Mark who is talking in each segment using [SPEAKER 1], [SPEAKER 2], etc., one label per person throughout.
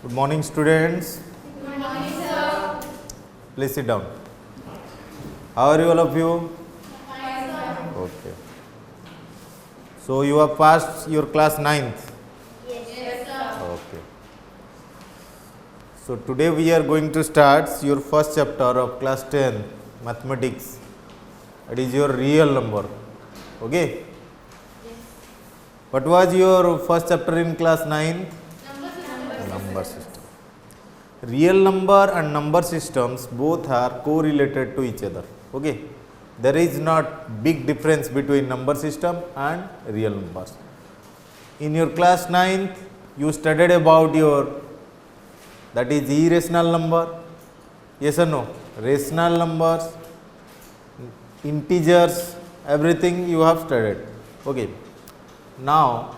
[SPEAKER 1] Good morning, students.
[SPEAKER 2] Good morning, sir.
[SPEAKER 1] Please sit down. How are you, all of you?
[SPEAKER 2] Fine, sir.
[SPEAKER 1] Okay. So you have passed your class 9th.
[SPEAKER 2] Yes, sir.
[SPEAKER 1] Okay. So today we are going to start your first chapter of class 10 mathematics. It is your real number. Okay. What was your first chapter in class 9? Number system. Real number and number systems both are correlated to each other. Okay. There is not big difference between number system and real numbers. In your class 9th, you studied about your, that is irrational number. Yes or no? Rational numbers, integers, everything you have studied. Okay. Now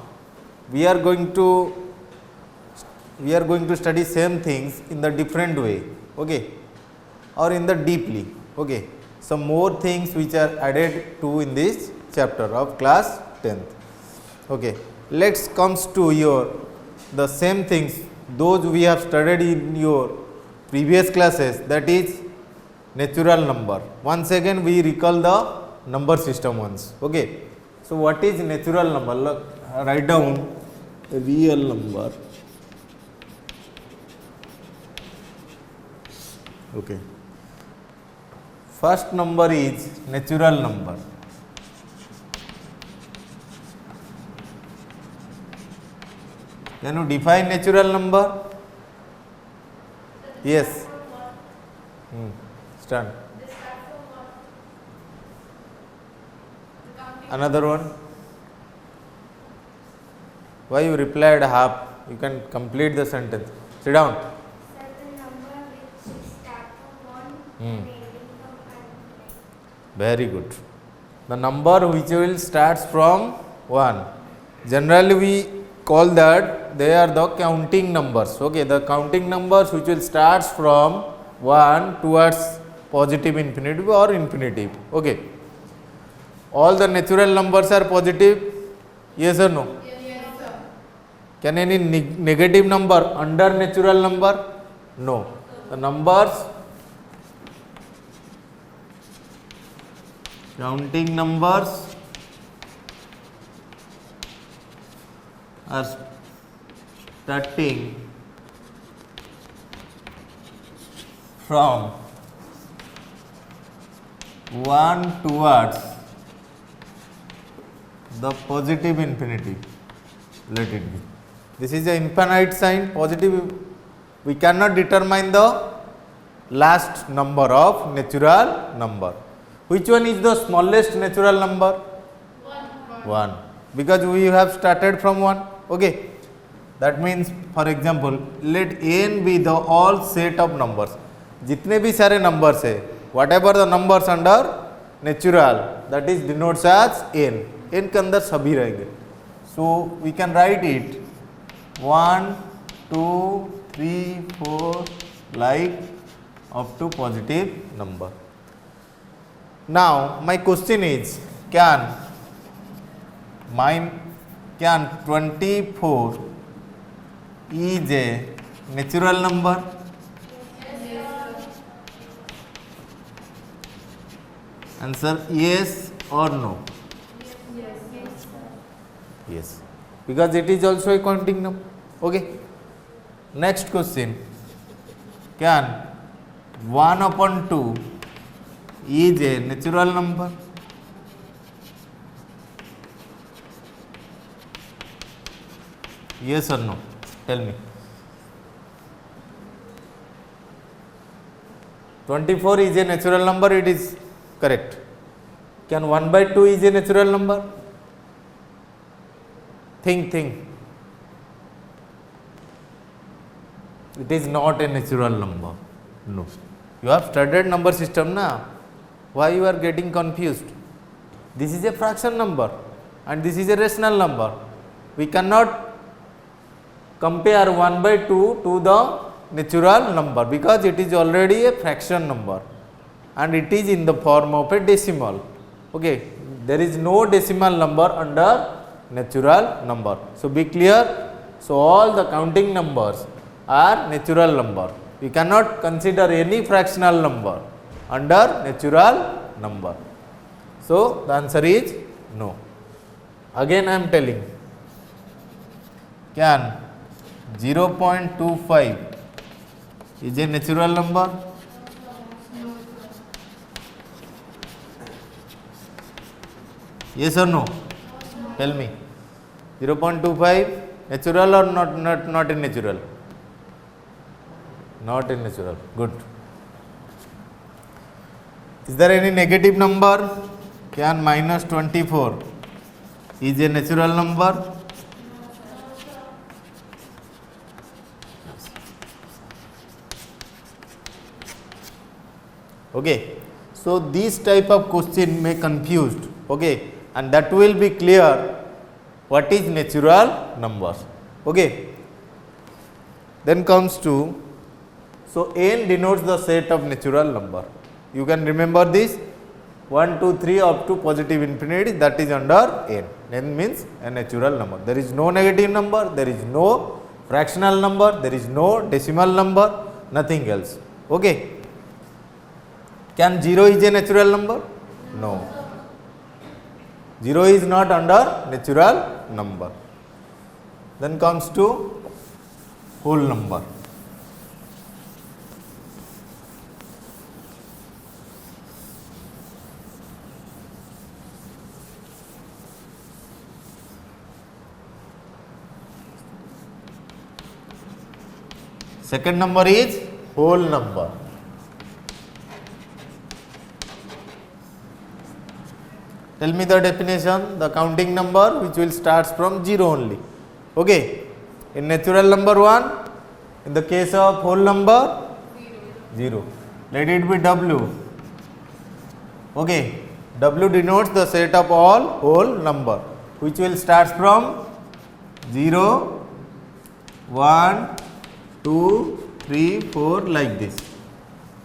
[SPEAKER 1] we are going to study same things in the different way, okay, or in the deeply, okay. Some more things which are added to in this chapter of class 10th. Okay, let's comes to your the same things those we have studied in your previous classes, that is natural number. Once again we recall the number system once. Okay, so what is natural number? Look, write down real number. Okay. First number is natural number. Can you define natural number? Yes. Start. Another one. Why you replied half? You can complete the sentence. Sit down.
[SPEAKER 3] Certain number which start from 1 and ending from 9.
[SPEAKER 1] Very good. The number which will starts from 1. Generally we call that they are the counting numbers. Okay, the counting numbers which will starts from 1 towards positive infinitive or infinitive. Okay. All the natural numbers are positive. Yes or no?
[SPEAKER 2] Yes, sir.
[SPEAKER 1] Can any negative number under natural number? No. The numbers, counting numbers are starting from 1 towards the positive infinitive. Let it be. This is an infinite sign, positive. We cannot determine the last number of natural number. Which one is the smallest natural number? 1. Because we have started from 1. Okay. That means, for example, let n be the all set of numbers. जितने भी सारे numbers है, whatever the numbers under natural, that is denotes as n. n के अंदर सभी रहेंगे. So we can write it 1, 2, 3, 4 like up to positive number. Now my question is, can 24 is a natural number? Answer yes or no? Yes, because it is also a counting number. Okay. Next question. Can 1 upon 2 is a natural number? Yes or no? Tell me. 24 is a natural number, it is correct. Can 1 by 2 is a natural number? Think. It is not a natural number. No. You have studied number system now. Why you are getting confused? This is a fraction number and this is a rational number. We cannot compare 1 by 2 to the natural number because it is already a fraction number and it is in the form of a decimal. Okay. There is no decimal number under natural number. So be clear. So all the counting numbers are natural number. We cannot consider any fractional number under natural number. So the answer is no. Again I am telling, can 0.25 is a natural number? Yes or no? Tell me. 0.25 natural or not in natural? Not in natural. Good. Is there any negative number? Can minus 24 is a natural number? Okay. So this type of question may confused. Okay, and that will be clear what is natural numbers. Okay. Then comes to, so n denotes the set of natural number. You can remember this 1, 2, 3 up to positive infinity, that is under n. N means a natural number. There is no negative number, there is no fractional number, there is no decimal number, nothing else. Okay. Can 0 is a natural number? No. 0 is not under natural number. Then comes to whole number. Second number is whole number. Tell me the definition, the counting number which will start from 0 only. Okay. In natural number 1, in the case of whole number 0. Let it be W. Okay. W denotes the set of all whole number which will start from 0, 1, 2, 3, 4 like this.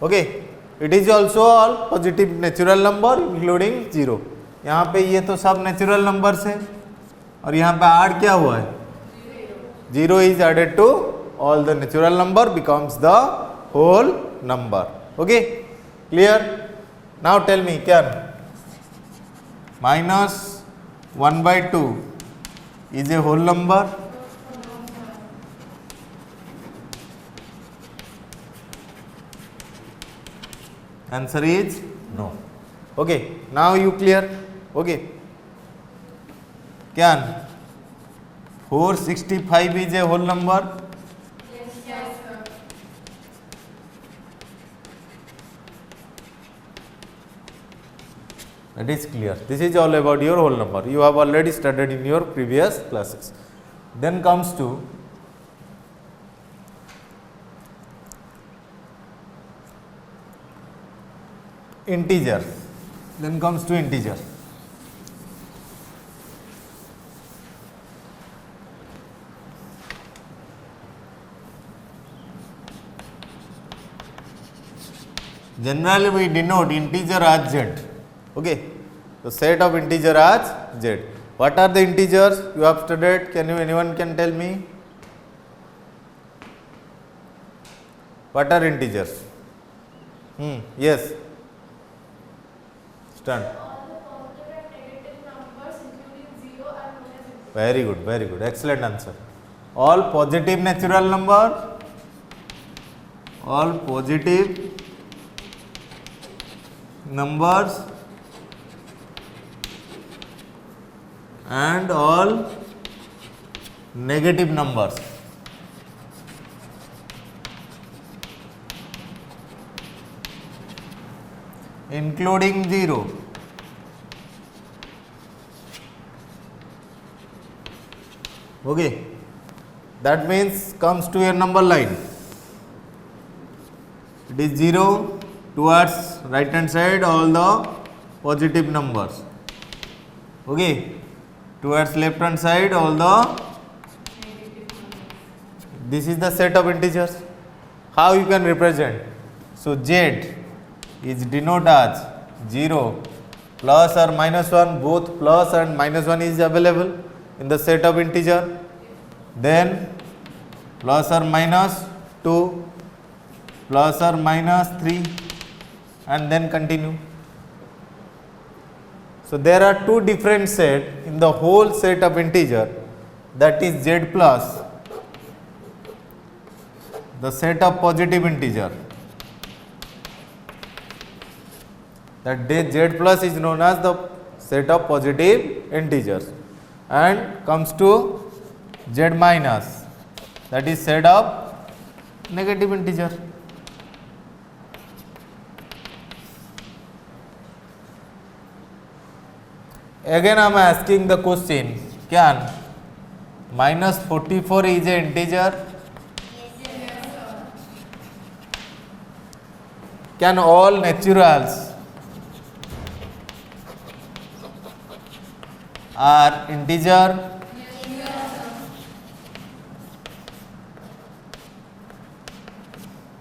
[SPEAKER 1] Okay. It is also all positive natural number including 0. यहाँ पे ये तो सब natural numbers है और यहाँ पे add क्या हुआ है? 0 is added to all the natural number becomes the whole number. Okay, clear? Now tell me, can minus 1 by 2 is a whole number? Answer is no. Okay, now you clear? Okay. Can 465 is a whole number?
[SPEAKER 2] Yes, sir.
[SPEAKER 1] That is clear. This is all about your whole number. You have already studied in your previous classes. Then comes to integer. Then comes to integer. Generally we denote integer as z. Okay, the set of integer as z. What are the integers you have studied? Anyone can tell me? What are integers? Yes. Stand.
[SPEAKER 2] All the positive and negative numbers including 0 are known as integers.
[SPEAKER 1] Very good, very good. Excellent answer. All positive natural number, all positive numbers and all negative numbers. Including 0. Okay, that means comes to a number line. It is 0 towards right hand side all the positive numbers. Okay, towards left hand side all the, this is the set of integers. How you can represent? So z is denoted as 0 plus or minus 1, both plus and minus 1 is available in the set of integer. Then plus or minus 2 plus or minus 3 and then continue. So there are two different set in the whole set of integer, that is z plus the set of positive integer, that z plus is known as the set of positive integers, and comes to z minus, that is set of negative integer. Again I am asking the question, can minus 44 is a integer? Can all naturals are integer?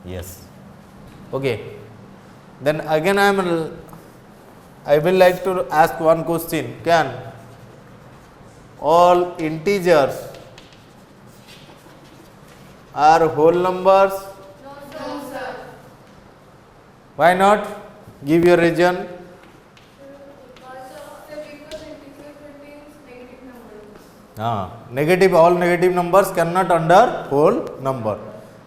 [SPEAKER 1] Yes. Okay. Then again I will like to ask one question, can all integers are whole numbers?
[SPEAKER 2] No, sir.
[SPEAKER 1] Why not? Give your reason.
[SPEAKER 2] Because integer contains negative numbers.
[SPEAKER 1] Negative, all negative numbers cannot under whole number.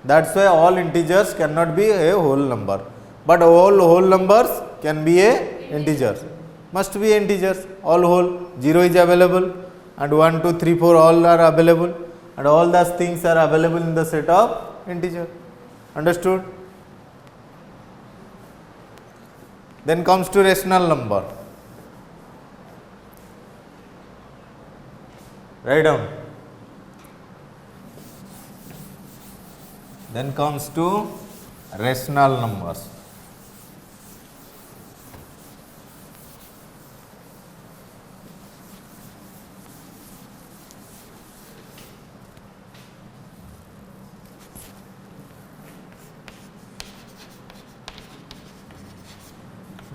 [SPEAKER 1] That's why all integers cannot be a whole number. But all whole numbers can be a integers. Must be integers. All whole. 0 is available and 1, 2, 3, 4 all are available, and all those things are available in the set of integer. Understood? Then comes to rational number. Write down. Then comes to rational numbers.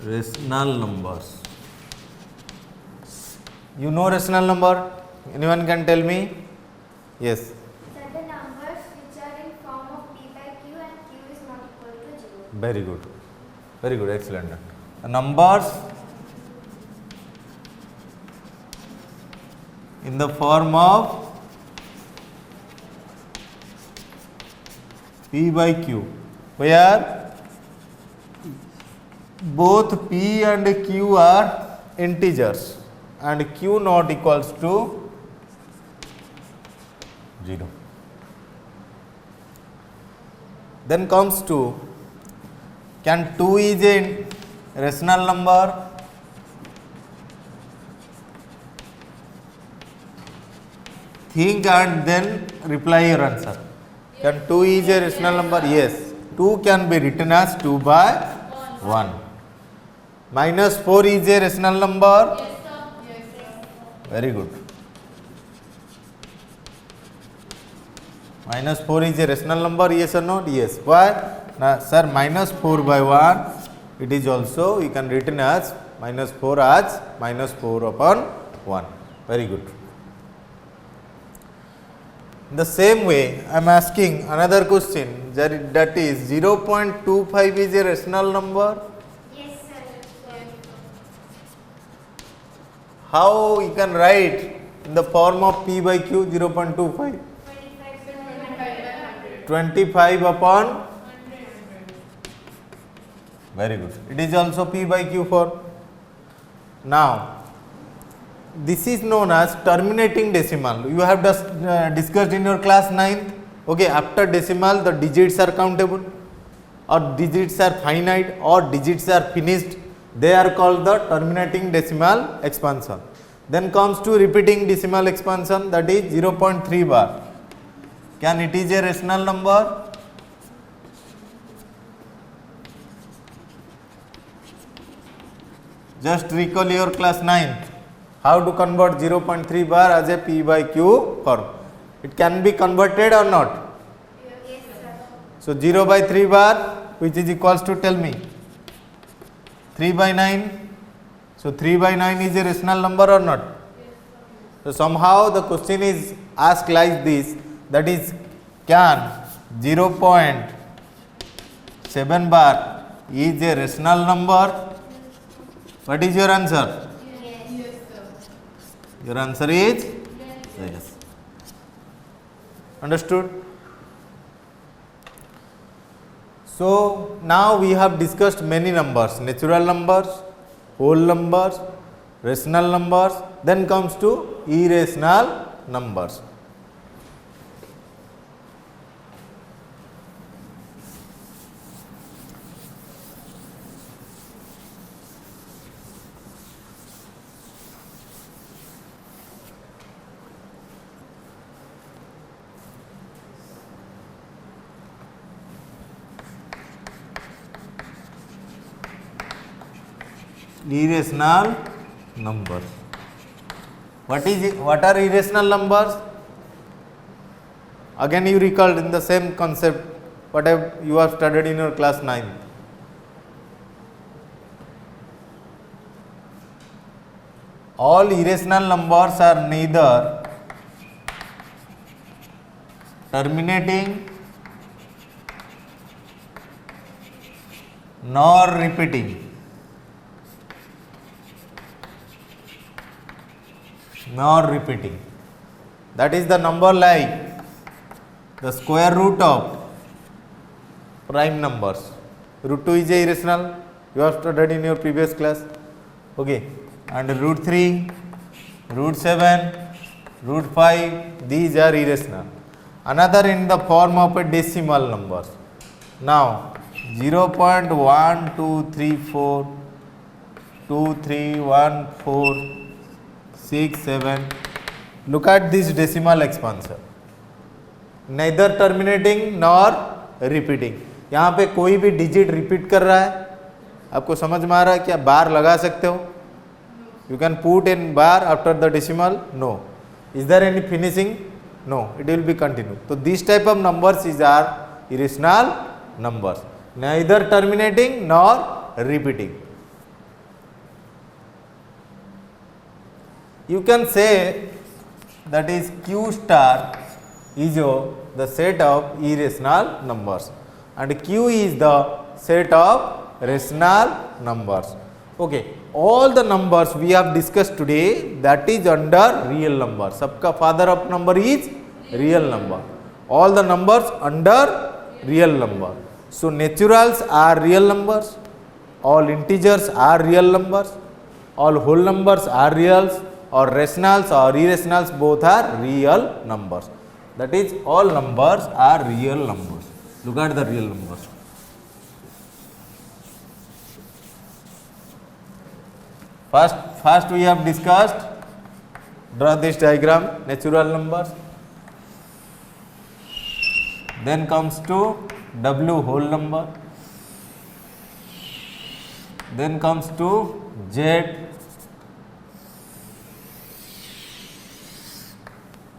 [SPEAKER 1] Rational numbers. You know rational number? Anyone can tell me? Yes.
[SPEAKER 3] So the numbers which are in form of p by q and q is not equal to 0.
[SPEAKER 1] Very good. Very good. Excellent. The numbers in the form of p by q, where both p and q are integers and q not equals to 0. Then comes to, can 2 is a rational number? Think and then reply your answer. Can 2 is a rational number? Yes. 2 can be written as 2 by 1. Minus 4 is a rational number?
[SPEAKER 2] Yes, sir. Yes, sir.
[SPEAKER 1] Very good. Minus 4 is a rational number, yes or not? Yes. Why? Now, sir, minus 4 by 1, it is also, you can written as minus 4 as minus 4 upon 1. Very good. In the same way, I am asking another question, that is 0.25 is a rational number.
[SPEAKER 3] Yes, sir.
[SPEAKER 1] How you can write in the form of p by q 0.25? 25 upon? Very good. It is also p by q form. Now, this is known as terminating decimal. You have just discussed in your class 9th. Okay, after decimal the digits are countable, or digits are finite, or digits are finished. They are called the terminating decimal expansion. Then comes to repeating decimal expansion, that is 0.3 bar. Can it is a rational number? Just recall your class 9th. How to convert 0.3 bar as a p by q form. It can be converted or not?
[SPEAKER 3] Yes, sir.
[SPEAKER 1] So 0 by 3 bar, which is equals to, tell me, 3 by 9. So 3 by 9 is a rational number or not? So somehow the question is asked like this, that is, can 0.7 bar is a rational number. What is your answer?
[SPEAKER 2] Yes, sir.
[SPEAKER 1] Your answer is yes. Understood? So now we have discussed many numbers: natural numbers, whole numbers, rational numbers, then comes to irrational numbers. Irrational numbers. What are irrational numbers? Again you recalled in the same concept what you have studied in your class 9. All irrational numbers are neither terminating nor repeating. That is the number like the square root of prime numbers. Root 2 is a irrational, you have studied in your previous class. Okay, and root 3, root 7, root 5, these are irrational. Another in the form of a decimal numbers. Now 0.1234 231467. Look at this decimal expansion, neither terminating nor repeating. यहाँ पे कोई भी digit repeat कर रहा है, आपको समझ में आ रहा है क्या? बार लगा सकते हो? You can put in bar after the decimal? No. Is there any finishing? No. It will be continued. So this type of numbers are irrational numbers, neither terminating nor repeating. You can say that is Q star is the set of irrational numbers and Q is the set of rational numbers. Okay, all the numbers we have discussed today, that is under real number. Sabka father of number is real number. All the numbers under real number. So naturals are real numbers, all integers are real numbers, all whole numbers are reals, or rationals or irrationals both are real numbers. That is, all numbers are real numbers. Look at the real numbers. First we have discussed, draw this diagram, natural numbers. Then comes to W whole number. Then comes to Z.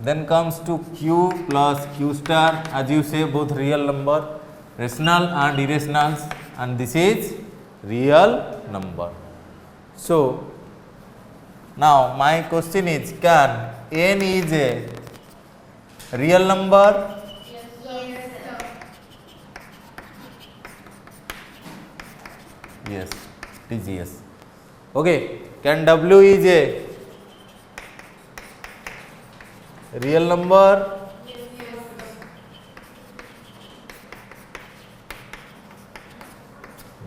[SPEAKER 1] Then comes to Q plus Q star, as you say, both real number, rational and irrationals, and this is real number. So now my question is, can n is a real number?
[SPEAKER 2] Yes, sir.
[SPEAKER 1] Yes, it is yes. Okay, can W is a real number?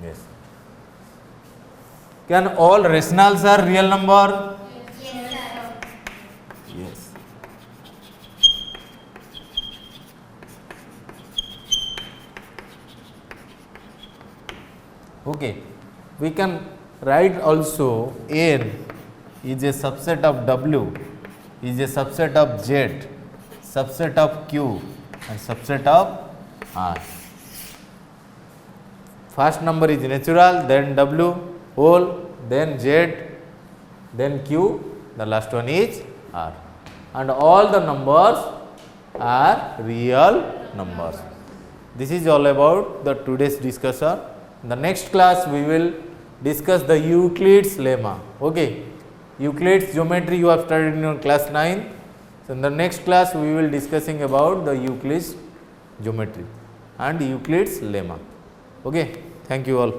[SPEAKER 1] Yes. Can all rationals are real number? Yes. Okay, we can write also n is a subset of W, is a subset of Z, subset of Q and subset of R. First number is natural, then W whole, then Z, then Q, the last one is R, and all the numbers are real numbers. This is all about the today's discussion. In the next class we will discuss the Euclid's lemma. Okay, Euclid's geometry you have studied in your class 9. So in the next class we will discussing about the Euclid's geometry and Euclid's lemma. Okay, thank you all.